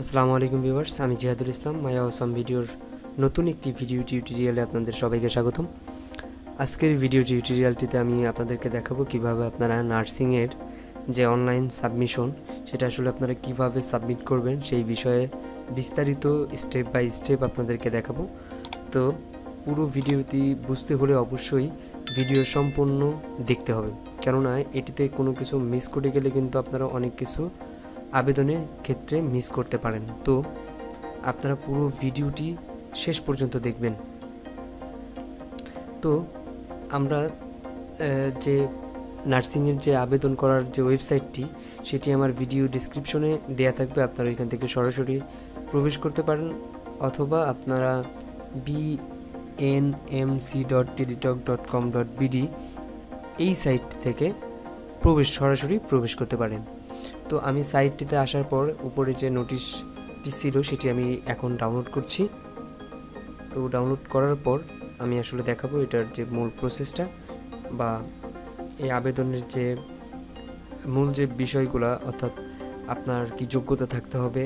আসসালামু আলাইকুম ভিউয়ার্স, আমি জিহাদুল ইসলাম মায়া ওসাম ভিডিওর নতুন একটি ভিডিও টিউটোরিয়ালে আপনাদের সবাইকে স্বাগতম। আজকের ভিডিও টিউটোরিয়ালটিতে আমি আপনাদেরকে দেখাবো কিভাবে আপনারা নার্সিংয়ের যে অনলাইন সাবমিশন সেটা আসলে আপনারা কিভাবে সাবমিট করবেন সেই বিষয়ে বিস্তারিত স্টেপ বাই স্টেপ আপনাদেরকে দেখাবো। তো পুরো ভিডিওটি বুঝতে হলে অবশ্যই ভিডিও সম্পূর্ণ দেখতে হবে, কেননা এটিতে কোনো কিছু মিস করে গেলে কিন্তু আপনারা অনেক কিছু আবেদনের ক্ষেত্রে মিস করতে পারেন। তো আপনারা পুরো ভিডিওটি শেষ পর্যন্ত দেখবেন। তো আমরা যে নার্সিংয়ের যে আবেদন করার যে ওয়েবসাইটটি সেটি আমার ভিডিও ডেসক্রিপশনে দেয়া থাকবে, আপনারা এখান থেকে সরাসরি প্রবেশ করতে পারেন, অথবা আপনারা bnmc.teditalk.com.bd এই সাইট থেকে সরাসরি প্রবেশ করতে পারেন। তো আমি সাইটটিতে আসার পর উপরে যে নোটিশটি ছিল সেটি আমি এখন ডাউনলোড করছি। তো ডাউনলোড করার পর আমি আসলে দেখাবো এটার যে মূল প্রসেসটা বা এই আবেদনের যে মূল যে বিষয়গুলো, অর্থাৎ আপনার কি যোগ্যতা থাকতে হবে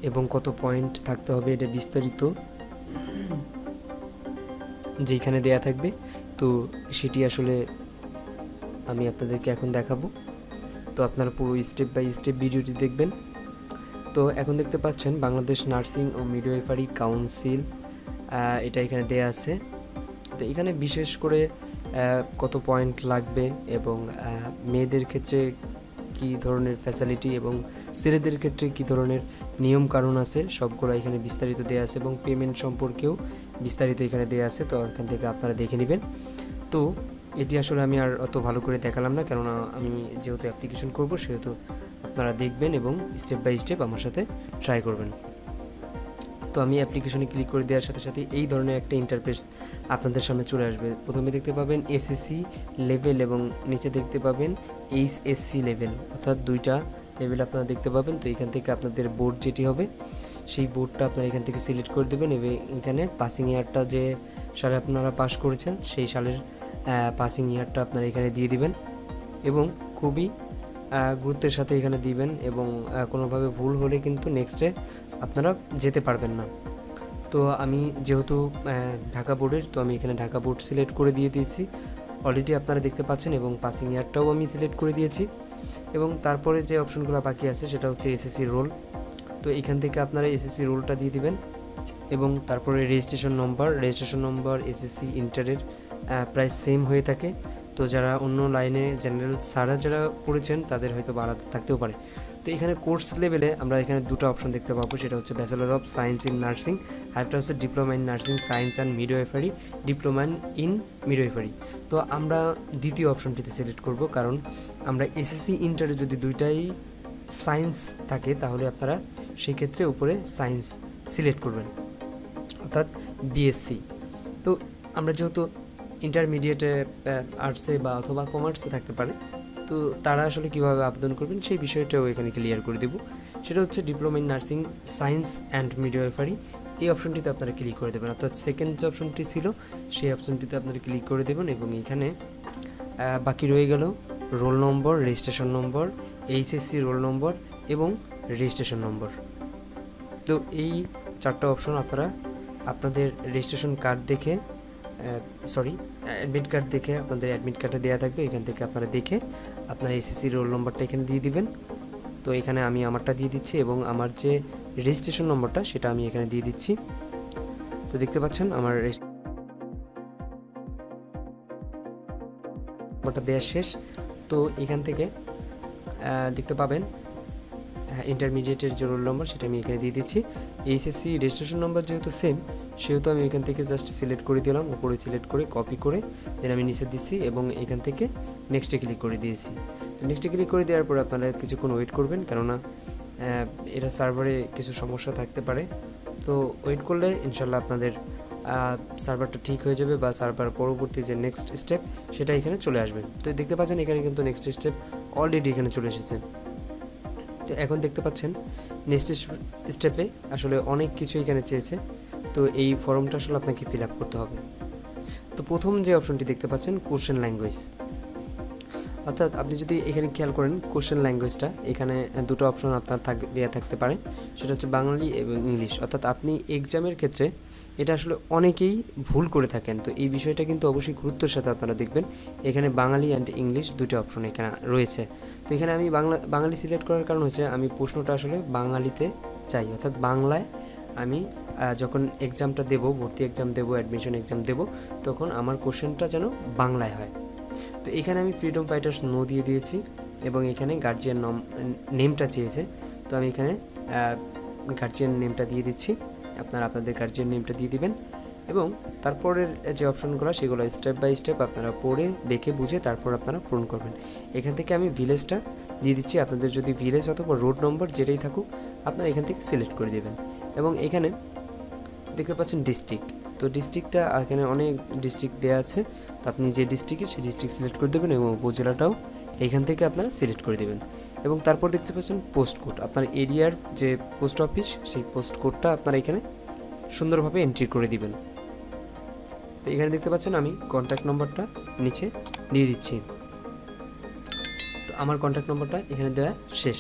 এবং কত পয়েন্ট থাকতে হবে, এটা বিস্তারিত যেখানে দেয়া থাকবে। তো সেটি আসলে আমি আপনাদেরকে এখন দেখাবো। তো আপনারা পুরো স্টেপ বাই স্টেপ ভিডিওটি দেখবেন। তো এখন দেখতে পাচ্ছেন বাংলাদেশ নার্সিং ও মিডওয়াইফারি কাউন্সিল, এটা এখানে দেয়া আছে। তো এখানে বিশেষ করে কত পয়েন্ট লাগবে এবং মেয়েদের ক্ষেত্রে কি ধরনের ফ্যাসিলিটি এবং ছেলেদের ক্ষেত্রে কি ধরনের নিয়ম কানুন আছে সবগুলো এখানে বিস্তারিত দেয়া আছে এবং পেমেন্ট সম্পর্কেও বিস্তারিত এখানে দেয়া আছে। তো এখান থেকে আপনারা দেখে নেবেন। তো এটি আসলে আমি আর অত ভালো করে দেখালাম না, কেননা আমি যেহেতু অ্যাপ্লিকেশন করব সেহেতু আপনারা দেখবেন এবং স্টেপ বাই স্টেপ আমার সাথে ট্রাই করবেন। তো আমি অ্যাপ্লিকেশনে ক্লিক করে দেওয়ার সাথে সাথে এই ধরনের একটা ইন্টারফেস আপনাদের সামনে চলে আসবে। প্রথমে দেখতে পাবেন এসএসসি লেভেল এবং নিচে দেখতে পাবেন এইচএসসি লেভেল, অর্থাৎ দুইটা লেভেল আপনারা দেখতে পাবেন। তো এখান থেকে আপনাদের বোর্ড যেটি হবে সেই বোর্ডটা আপনারা এখান থেকে সিলেক্ট করে দেবেন এবং এখানে পাসিং ইয়ারটা যে সালে আপনারা পাস করেছেন সেই সালের পাসিং ইয়ারটা আপনারা এখানে দিয়ে দিবেন এবং খুবই গুরুত্বের সাথে এখানে দিবেন এবং কোনোভাবে ভুল হলে কিন্তু নেক্সটে আপনারা যেতে পারবেন না। তো আমি যেহেতু ঢাকা বোর্ডের, তো আমি এখানে ঢাকা বোর্ড সিলেক্ট করে দিয়ে দিয়েছি অলরেডি, আপনারা দেখতে পাচ্ছেন, এবং পাসিং ইয়ারটাও আমি সিলেক্ট করে দিয়েছি। এবং তারপরে যে অপশনগুলো বাকি আছে সেটা হচ্ছে এসএসসি রোল। তো এখান থেকে আপনারা এসএসসি রোলটা দিয়ে দিবেন এবং তারপরে রেজিস্ট্রেশন নম্বর এসএসসি ইন্টারের প্রায় সেম হয়ে থাকে। তো যারা অন্য লাইনে জেনারেল ছাড়া যারা পড়েছেন তাদের হয়তো আলাদা থাকতেও পারে। তো এখানে কোর্স লেভেলে আমরা এখানে দুটো অপশন দেখতে পাবো, সেটা হচ্ছে bachelor of science in nursing, আর একটা হচ্ছে diploma in nursing science and midwifery, diploma in midwifery. তো আমরা দ্বিতীয় অপশনটিতে সিলেক্ট করব, কারণ আমরা এসএসসি ইন্টারে যদি দুইটাই সায়েন্স থাকে তাহলে আপনারা সেই ক্ষেত্রে উপরে সায়েন্স সিলেক্ট করবেন, অর্থাৎ বিএসসি। তো আমরা যেহেতু ইন্টারমিডিয়েটে আর্টসে বা অথবা কমার্সে থাকতে পারে, তো তারা আসলে কীভাবে আবেদন করবেন সেই বিষয়টাও এখানে ক্লিয়ার করে দেব। সেটা হচ্ছে diploma in nursing science and midwifery, এই অপশনটিতে আপনারা ক্লিক করে দেবেন, অর্থাৎ সেকেন্ড যে অপশনটি ছিল সেই অপশনটিতে আপনারা ক্লিক করে দেবেন এবং এখানে বাকি রয়ে গেল roll number, registration number, HSC roll number এবং রেজিস্ট্রেশন নম্বর। তো এই চারটা অপশন আপনারা আপনাদের রেজিস্ট্রেশন কার্ড দেখে অ্যাডমিট কার্ড দেখে, আপনাদের অ্যাডমিট কার্ডে দেওয়া থাকবে, এখান থেকে আপনারা দেখে আপনার এসএসসি রোল নম্বরটা এখানে দিয়ে দিবেন। তো এখানে আমি আমারটা দিয়ে দিচ্ছি এবং আমার যে রেজিস্ট্রেশন নম্বরটা সেটা আমি এখানে দিয়ে দিচ্ছি। তো দেখতে পাচ্ছেন আমার নম্বরটা দেওয়া শেষ। তো এখান থেকে দেখতে পাবেন ইন্টারমিডিয়েটের যে রোল নম্বর সেটা আমি এখানে দিয়ে দিচ্ছি। এইচএসসি রেজিস্ট্রেশন নম্বর যেহেতু সেম সেহেতু আমি এখান থেকে জাস্ট সিলেক্ট করে দিলাম, উপরে সিলেক্ট করে কপি করে দেন আমি নিচে দিচ্ছি এবং এখান থেকে নেক্সটে ক্লিক করে দিয়েছি। তো নেক্সটে ক্লিক করে দেওয়ার পরে আপনারা কিছুক্ষণ ওয়েট করবেন, কেননা এটা সার্ভারে কিছু সমস্যা থাকতে পারে। তো ওয়েট করলে ইনশাল্লাহ আপনাদের সার্ভারটা ঠিক হয়ে যাবে বা সার্ভার পরবর্তী যে নেক্সট স্টেপ সেটা এখানে চলে আসবে। তো দেখতে পাচ্ছেন এখানে কিন্তু নেক্সট স্টেপ অলরেডি এখানে চলে এসেছে। তো এখন দেখতে পাচ্ছেন নেক্সট স্টেপে আসলে অনেক কিছু এখানে চেয়েছে। তো এই ফর্মটা আসলে আপনাকে ফিল আপ করতে হবে। তো প্রথম যে অপশনটি দেখতে পাচ্ছেন কোশ্চেন ল্যাঙ্গুয়েজ, অর্থাৎ আপনি যদি এখানে খেয়াল করেন কোশ্চেন ল্যাঙ্গুয়েজটা এখানে দুটো অপশন আপনার দেওয়া থাকতে পারে, সেটা হচ্ছে বাঙালি এবং ইংলিশ। অর্থাৎ আপনি এক্সামের ক্ষেত্রে এটা আসলে অনেকেই ভুল করে থাকেন, তো এই বিষয়টা কিন্তু অবশ্যই গুরুত্বের সাথে আপনারা দেখবেন। এখানে বাঙালি অ্যান্ড ইংলিশ দুটো অপশন এখানে রয়েছে। তো এখানে আমি বাঙালি সিলেক্ট করার কারণ হচ্ছে আমি প্রশ্নটা আসলে বাঙালিতে চাই, অর্থাৎ বাংলায় আমি যখন এক্সামটা দেবো, ভর্তি এক্সাম দেবো, অ্যাডমিশন এক্সাম দেবো, তখন আমার কোশ্চেনটা যেন বাংলায় হয়। তো এখানে আমি ফ্রিডম ফাইটার্স নো দিয়ে দিয়েছি এবং এখানে গার্জিয়ান নেমটা চেয়েছে, তো আমি এখানে গার্জিয়ান নেমটা দিয়ে দিচ্ছি। আপনারা আপনাদের গার্জিয়ান নেমটা দিয়ে দিবেন এবং তারপরের যে অপশনগুলো সেগুলো স্টেপ বাই স্টেপ আপনারা পড়ে দেখে বুঝে তারপর আপনারা পূরণ করবেন। এখান থেকে আমি ভিলেজটা দিয়ে দিচ্ছি। আপনাদের যদি ভিলেজ অথবা রোড নম্বর যেটাই থাকুক আপনারা এখান থেকে সিলেক্ট করে দেবেন। এবং এখানে দেখতে পাচ্ছেন ডিস্ট্রিক্ট, তো ডিস্ট্রিক্টটা এখানে অনেক ডিস্ট্রিক্ট দেওয়া আছে, তো আপনি যে ডিস্ট্রিক্টে সেই ডিস্ট্রিক্ট সিলেক্ট করে দেবেন এবং উপজেলাটাও এইখান থেকে আপনারা সিলেক্ট করে দেবেন। এবং তারপর দেখতে পাচ্ছেন পোস্ট কোড, আপনার এরিয়ার যে পোস্ট অফিস সেই পোস্ট কোডটা আপনারা এখানে সুন্দরভাবে এন্ট্রি করে দিবেন। তো এখানে দেখতে পাচ্ছেন আমি কন্ট্যাক্ট নম্বরটা নিচে দিয়ে দিচ্ছি। তো আমার কন্ট্যাক্ট নম্বরটা এখানে দেওয়া শেষ।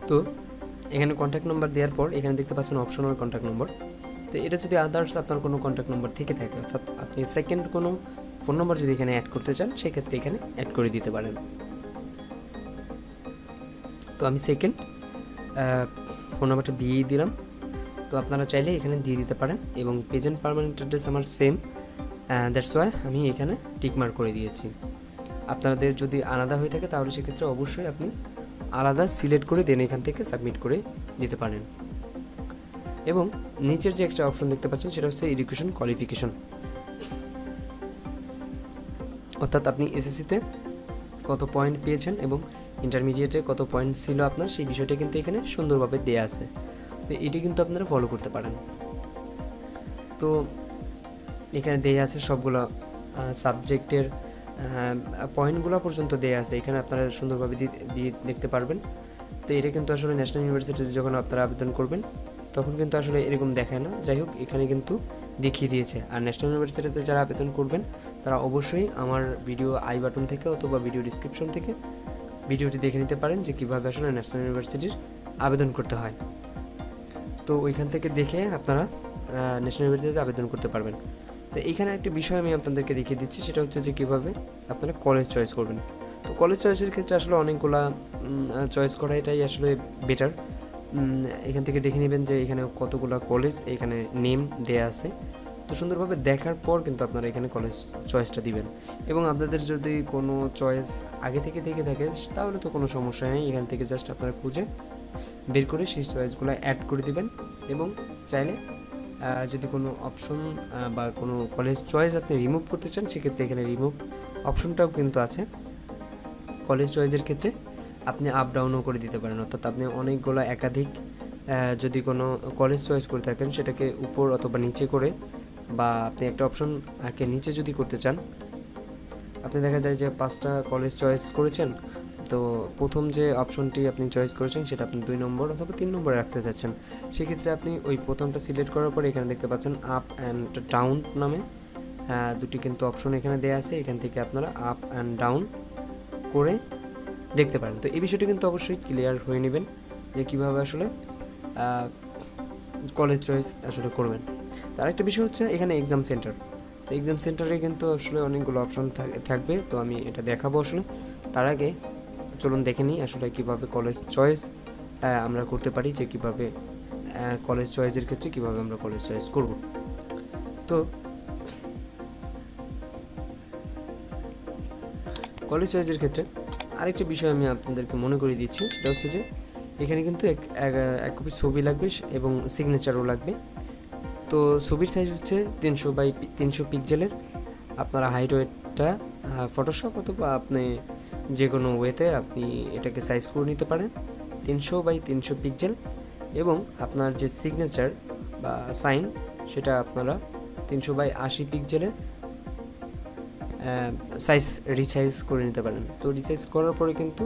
তো এখানে কন্ট্যাক্ট নম্বর দেওয়ার পর এখানে দেখতে পাচ্ছেন অপশনাল কন্ট্যাক্ট নম্বর। তো এটা যদি আদার্স আপনার কোনো কন্ট্যাক্ট নম্বর থেকে থাকে, অর্থাৎ আপনি সেকেন্ড কোনো ফোন নম্বর যদি এখানে অ্যাড করতে চান সেক্ষেত্রে এখানে অ্যাড করে দিতে পারেন। তো আমি সেকেন্ড ফোন নাম্বারটা দিয়েই দিলাম। তো আপনারা চাইলে এখানে দিয়ে দিতে পারেন এবং প্রেজেন্ট পার্মানেন্ট অ্যাড্রেস আমার সেম, দ্যাটস ওয়াই আমি এখানে টিকমার্ক করে দিয়েছি। আপনাদের যদি আলাদা হয়ে থাকে তাহলে সেক্ষেত্রে অবশ্যই আপনি আলাদা সিলেক্ট করে দেন এখান থেকে সাবমিট করে দিতে পারেন। এবং নিচের যে একটা অপশন দেখতে পাচ্ছেন সেটা হচ্ছে এডুকেশন কোয়ালিফিকেশন, অর্থাৎ আপনি এসএসসিতে কত পয়েন্ট পেয়েছেন এবং ইন্টারমিডিয়েটে কত পয়েন্ট ছিল আপনার, সেই বিষয়টা কিন্তু এখানে সুন্দরভাবে দেয়া আছে। তো এটি কিন্তু আপনারা ফলো করতে পারেন। তো এখানে দেয়া আছে সবগুলো সাবজেক্টের পয়েন্টগুলো পর্যন্ত দেয়া আছে, এখানে আপনারা সুন্দরভাবে দিয়ে দেখতে পারবেন। তো এটা কিন্তু আসলে ন্যাশনাল ইউনিভার্সিটিতে যখন আপনারা আবেদন করবেন তখন কিন্তু আসলে এরকম দেখায় না, যাই হোক এখানে কিন্তু দেখিয়ে দিয়েছে। আর ন্যাশনাল ইউনিভার্সিটিতে যারা আবেদন করবেন তারা অবশ্যই আমার ভিডিও আই বাটন থেকে অথবা ভিডিও ডিসক্রিপশন থেকে ভিডিওটি দেখে নিতে পারেন যে কীভাবে আসলে ন্যাশনাল ইউনিভার্সিটির আবেদন করতে হয়। তো ওইখান থেকে দেখে আপনারা ন্যাশনাল ইউনিভার্সিটিতে আবেদন করতে পারবেন। তো এইখানে একটা বিষয় আমি আপনাদেরকে দেখিয়ে দিচ্ছি, সেটা হচ্ছে যে কীভাবে আপনারা কলেজ চয়েস করবেন। তো কলেজ চয়েসের ক্ষেত্রে আসলে অনেকগুলা চয়েস করা এটাই আসলে বেটার। এখান থেকে দেখে নেবেন যে এখানে কতগুলো কলেজ এখানে নেম দেয়া আছে। তো সুন্দরভাবে দেখার পর কিন্তু আপনারা এখানে কলেজ চয়েসটা দিবেন। এবং আপনাদের যদি কোনো চয়েস আগে থেকে থাকে তাহলে তো কোনো সমস্যা নেই, এখান থেকে জাস্ট আপনারা খুঁজে বের করে সেই চয়েসগুলো অ্যাড করে দিবেন। এবং চাইলে যদি কোনো অপশন বা কোনো কলেজ চয়েস আপনি রিমুভ করতে চান সেক্ষেত্রে এখানে রিমুভ অপশনটাও কিন্তু আছে। কলেজ চয়েসের ক্ষেত্রে আপনি আপ ডাউনও করে দিতে পারেন, অর্থাৎ আপনি অনেকগুলো একাধিক যদি কোনো কলেজ চয়েস করে থাকেন সেটাকে উপর অথবা নিচে করে, বা আপনি একটা অপশনকে নিচে যদি করতে চান, আপনি দেখা যায় যে 5টা কলেজ চয়েস করেছেন, তো প্রথম যে অপশনটি আপনি চয়েস করেছেন সেটা আপনি 2 নম্বর অথবা 3 নম্বরে রাখতে চাচ্ছেন, সেক্ষেত্রে আপনি ওই প্রথমটা সিলেক্ট করার পরে এখানে দেখতে পাচ্ছেন আপ অ্যান্ড ডাউন নামে দুটি কিন্তু অপশন এখানে দেওয়া আছে, এখান থেকে আপনারা আপ অ্যান্ড ডাউন করে দেখতে পারেন। তো এই বিষয়টি কিন্তু অবশ্যই ক্লিয়ার হয়ে নেবেন যে কীভাবে আসলে কলেজ চয়েস আসলে করবেন। তার একটা বিষয় হচ্ছে এখানে এক্সাম সেন্টার। তো এক্সাম সেন্টারে কিন্তু আসলে অনেকগুলো অপশন থাকবে, তো আমি এটা দেখাবো আসলে। তার আগে চলুন দেখে নিই আসলে কীভাবে কলেজ চয়েস আমরা করতে পারি, যে কীভাবে কলেজ চয়েসের ক্ষেত্রে কীভাবে আমরা কলেজ চয়েস করব। তো কলেজ চয়েসের ক্ষেত্রে আরেকটি বিষয় আমি আপনাদেরকে মনে করিয়ে দিচ্ছি, সেটা হচ্ছে যে এখানে কিন্তু এক কপি ছবি লাগবে এবং সিগনেচারও লাগবে। তো ছবির সাইজ হচ্ছে 300 বাই 300 পিক্সেলের। আপনারা হাইট ওয়েটটা ফটোশপ অথবা আপনি যে কোনো ওয়েতে আপনি এটাকে সাইজ করে নিতে পারেন 300 বাই 300 পিক্সেল। এবং আপনার যে সিগনেচার বা সাইন সেটা আপনারা 300 বাই 80 পিক্সেলে সাইজ রিসাইজ করে নিতে পারেন। তো রিসাইজ করার পরে কিন্তু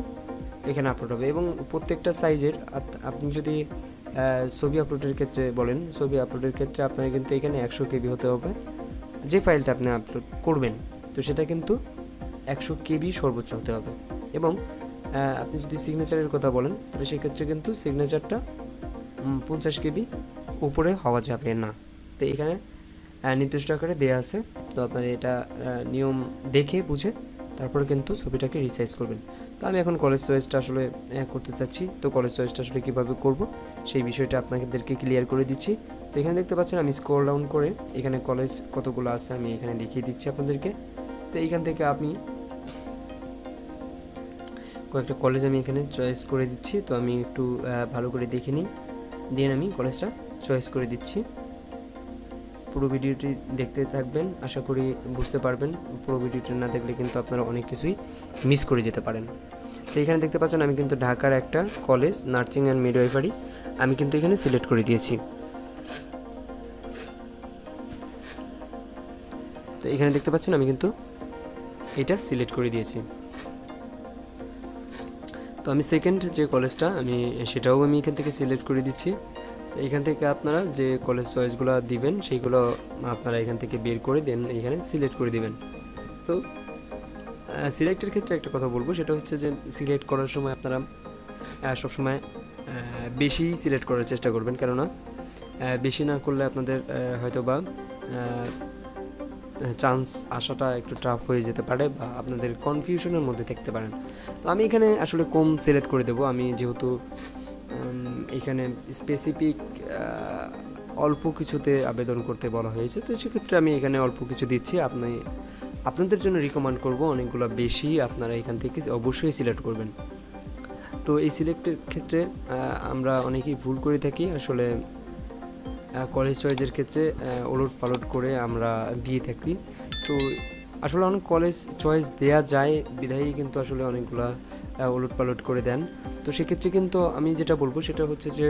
এখানে আপলোড হবে এবং প্রত্যেকটা সাইজের আপনি যদি ছবি আপলোডের ক্ষেত্রে বলেন, ছবি আপলোডের ক্ষেত্রে আপনার কিন্তু এখানে 100 কেবি হতে হবে। যে ফাইলটা আপনি আপলোড করবেন তো সেটা কিন্তু 100 কেবি সর্বোচ্চ হতে হবে। এবং আপনি যদি সিগনেচারের কথা বলেন তাহলে সেক্ষেত্রে কিন্তু সিগনেচারটা 50 কেবি উপরে হওয়া যাবে না। তো এখানে নির্দিষ্ট আকারে দেওয়া আছে, তো আপনারা এটা নিয়ম দেখে বুঝে তারপরে কিন্তু ছবিটাকে রিসাইজ করবেন। তো আমি এখন কলেজ চয়েসটা আসলে করতে চাচ্ছি, তো কলেজ চয়েসটা আসলে কীভাবে করব সেই বিষয়টা আপনাদেরকে ক্লিয়ার করে দিচ্ছি। তো এখানে দেখতে পাচ্ছেন আমি স্ক্রল ডাউন করে এখানে কলেজ কতগুলো আছে আমি এখানে দেখিয়ে দিচ্ছি আপনাদেরকে। তো এইখান থেকে আমি কয়েকটা কলেজ আমি এখানে চয়েস করে দিচ্ছি। তো আমি একটু ভালো করে দেখে নিই, দিয়ে আমি কলেজটা চয়েস করে দিচ্ছি। পুরো ভিডিওটি দেখতে থাকবেন, আশা করি বুঝতে পারবেন। পুরো ভিডিওটি না দেখলে কিন্তু আপনারা অনেক কিছুই মিস করে যেতে পারেন। তো এখানে দেখতে পাচ্ছেন আমি কিন্তু ঢাকার একটা কলেজ নার্সিং অ্যান্ড মিডওয়াইফারি আমি কিন্তু এখানে সিলেক্ট করে দিয়েছি। তো এখানে দেখতে পাচ্ছেন আমি কিন্তু এটা সিলেক্ট করে দিয়েছি। তো আমি সেকেন্ড যে কলেজটা সেটাও আমি এখান থেকে সিলেক্ট করে দিচ্ছি। এখান থেকে আপনারা যে কলেজ চয়েসগুলো দিবেন সেইগুলো আপনারা এখান থেকে বের করে দেন এখানে সিলেক্ট করে দিবেন। তো সিলেক্টের ক্ষেত্রে একটা কথা বলবো, সেটা হচ্ছে যে সিলেক্ট করার সময় আপনারা সবসময় বেশি সিলেক্ট করার চেষ্টা করবেন, কেননা বেশি না করলে আপনাদের হয়তো বা চান্স আসাটা একটু টাফ হয়ে যেতে পারে বা আপনাদের কনফিউশনের মধ্যে থাকতে পারেন। তো আমি এখানে আসলে কম সিলেক্ট করে দেবো, আমি যেহেতু এখানে স্পেসিফিক অল্প কিছুতে আবেদন করতে বলা হয়েছে, তো সেক্ষেত্রে আমি এখানে অল্প কিছু দিচ্ছি। আপনাদের জন্য রিকমেন্ড করব অনেকগুলো বেশি আপনারা এখান থেকে অবশ্যই সিলেক্ট করবেন। তো এই সিলেক্টের ক্ষেত্রে আমরা অনেকেই ভুল করে থাকি, আসলে কলেজ চয়েসের ক্ষেত্রে ওলট পালট করে আমরা দিয়ে থাকি। তো আসলে অনেক কলেজ চয়েস দেয়া যায় বিধায়ী কিন্তু আসলে অনেকগুলা ওলট পালট করে দেন। তো সেক্ষেত্রে কিন্তু আমি যেটা বলবো সেটা হচ্ছে যে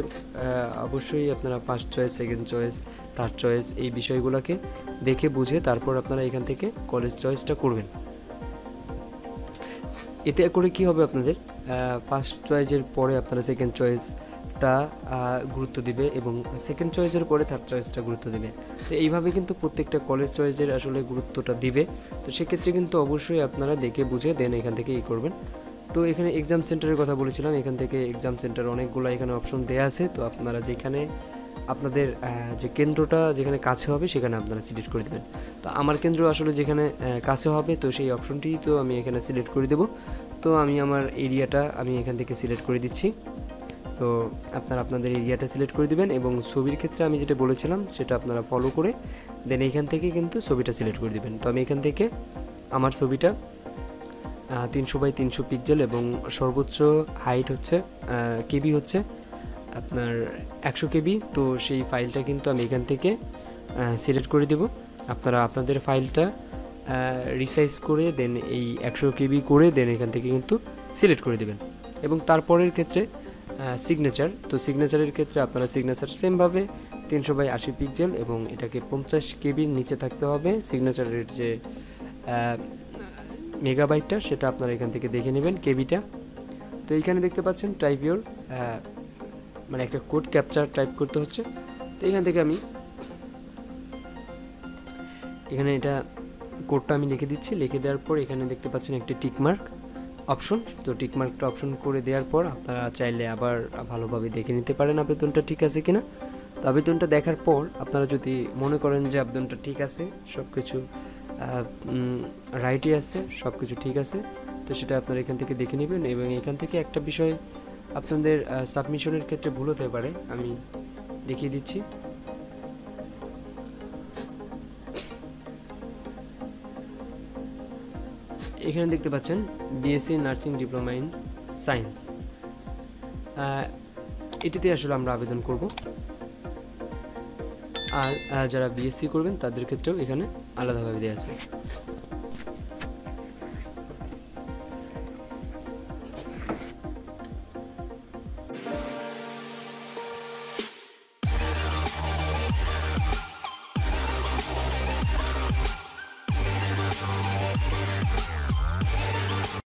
অবশ্যই আপনারা first choice, second choice, third choice এই বিষয়গুলোকে দেখে বুঝে তারপর আপনারা এখান থেকে কলেজ চয়েসটা করবেন। এতে করে কি হবে, আপনাদের ফার্স্ট চয়েসের পরে আপনারা সেকেন্ড চয়েসটা গুরুত্ব দিবে এবং সেকেন্ড চয়েসের পরে থার্ড চয়েসটা গুরুত্ব দিবে। তো এইভাবে কিন্তু প্রত্যেকটা কলেজ চয়েসের আসলে গুরুত্বটা দিবে। তো সেক্ষেত্রে কিন্তু অবশ্যই আপনারা দেখে বুঝে দেন এখান থেকে করবেন। তো এখানে এক্সাম সেন্টারের কথা বলেছিলাম, এখান থেকে এক্সাম সেন্টার অনেকগুলো এখানে অপশন দেওয়া আছে। তো আপনারা যেখানে আপনাদের যে কেন্দ্রটা যেখানে কাছে হবে সেখানে আপনারা সিলেক্ট করে দেবেন। তো আমার কেন্দ্র আসলে যেখানে কাছে হবে তো সেই অপশনটি তো আমি এখানে সিলেক্ট করে দেব। তো আমি আমার এরিয়াটা আমি এখান থেকে সিলেক্ট করে দিচ্ছি। তো আপনারা আপনাদের এরিয়াটা সিলেক্ট করে দিবেন এবং ছবির ক্ষেত্রে আমি যেটা বলেছিলাম সেটা আপনারা ফলো করে দেন এইখান থেকে কিন্তু ছবিটা সিলেক্ট করে দিবেন। তো আমি এখান থেকে আমার ছবিটা 300x300 পিক্সেল এবং সর্বোচ্চ হাইট হচ্ছে কেবি হচ্ছে আপনার 100 কেবি। তো সেই ফাইলটা কিন্তু আমি এখান থেকে সিলেক্ট করে দেব। আপনারা আপনাদের ফাইলটা রিসাইজ করে দেন এই 100 কেবি করে দেন এখান থেকে কিন্তু সিলেক্ট করে দেবেন। এবং তারপরের ক্ষেত্রে সিগনেচার, তো সিগনেচারের ক্ষেত্রে আপনারা সিগনেচার সেমভাবে 300x80 পিক্সেল এবং এটাকে 50 কেবির নিচে থাকতে হবে। সিগনেচারের যে মেগাবাইটটা সেটা আপনারা এখান থেকে দেখে নেবেন কেবিটা। তো এইখানে দেখতে পাচ্ছেন টাইপ ইউর মানে একটা কোড ক্যাপচার টাইপ করতে হচ্ছে। তো এখান থেকে আমি এখানে এটা কোডটা আমি লিখে দিচ্ছি। লিখে দেওয়ার পর এখানে দেখতে পাচ্ছেন একটি টিকমার্ক অপশন। তো টিকমার্কটা অপশন করে দেওয়ার পর আপনারা চাইলে আবার ভালোভাবে দেখে নিতে পারেন আবেদনটা ঠিক আছে কিনা। তো আবেদনটা দেখার পর আপনারা যদি মনে করেন যে আবেদনটা ঠিক আছে, সব কিছু রাইটই আছে, সব কিছু ঠিক আছে, তো সেটা আপনারা এখান থেকে দেখে নেবেন। এবং এখান থেকে একটা বিষয় আপনাদের সাবমিশনের ক্ষেত্রে ভুল হতে পারে, আমি দেখিয়ে দিচ্ছি। এখানে দেখতে পাচ্ছেন BSc nursing diploma in science, এটিতে আসলে আমরা আবেদন করব। আর যারা বিএসসি করবেন তাদের ক্ষেত্রেও এখানে আলাদাভাবে দেওয়া আছে।